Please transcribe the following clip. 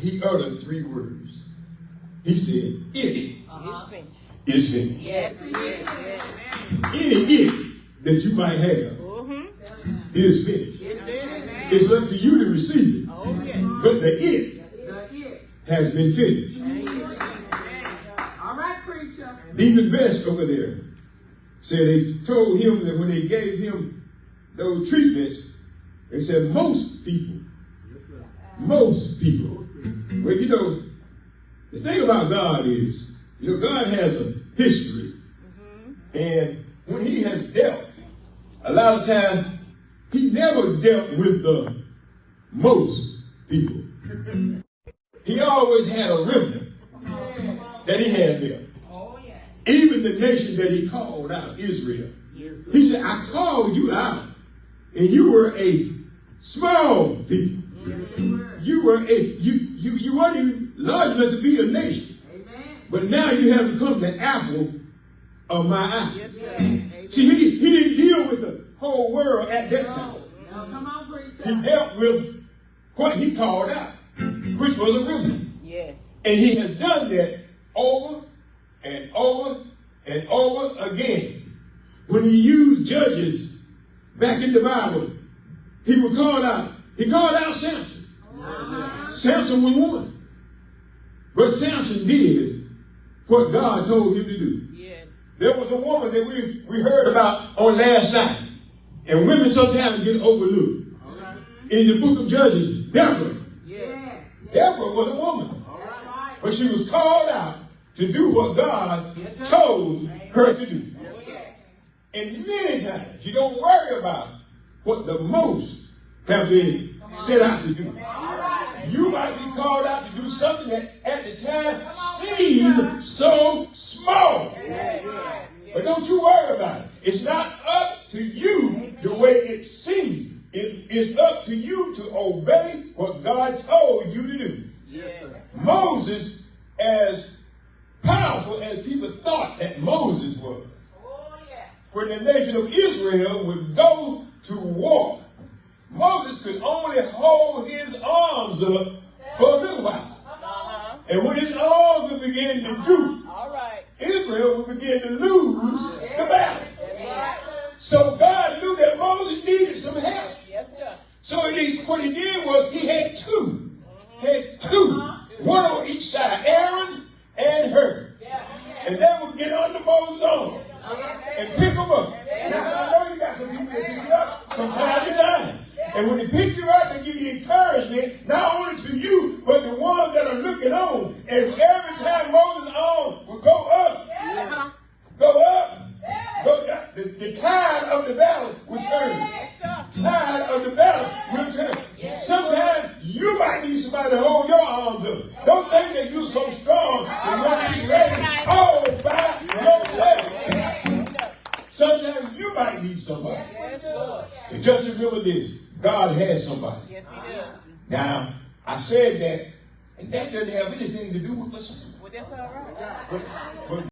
he uttered three words. He said, it is finished. Yes, it is. Any it that you might have is finished. It's up to you to receive it. Oh, yes. But the it has been finished. All right, preacher. Even Best over there said they told him that when they gave him those treatments, they said most people, well, you know, the thing about God is, you know, God has a history. And when he has dealt, a lot of times, he never dealt with the most people. He always had a remnant that he had there. Even the nation that he called out, Israel. He said, I called you out, and you were a small people. You were you weren't even large enough to be a nation. But now you have become the apple of my eye. See, he didn't deal with the whole world at that time. He dealt with what he called out, which was a remnant. Yes. And he has done that over and over and over again. When he used judges back in the Bible, he called out Samson. Samson was one. But Samson did what God told him to do. Yes. There was a woman that we heard about on last night. And women sometimes get overlooked. In the book of Judges, Deborah. Yes. Deborah was a woman. But she was called out to do what God told her to do. And many times you don't worry about what the most have been set out to do. You might be called out to do something that at the time seemed so small. But don't you worry about it. It's not up to you the way it seems. It's up to you to obey what God told you to do. Moses, as powerful as people thought that Moses was, when the nation of Israel would go to war, Moses could only hold his arms up for a little while. And when his arms would begin to droop, Israel would begin to lose the battle. So God knew that Moses needed some help. So what he did was he had two. One on each side, Aaron and Hur. And they would get under Moses' arm and pick him up. Now, I know you got some people that pick you up from time to time. And when they pick you up, they give you encouragement, not only to you, but the ones that are looking on. And every time Moses' arm would go up, the tide of the battle would turn. Tide of the battle will turn. Sometimes you might need somebody to hold your arms up. Don't think that you're so strong that you're ready all by yourself. Sometimes you might need somebody. And just remember this. God has somebody. Yes, he does. Now, I said that, and that doesn't have anything to do with the song. Well, that's all right. But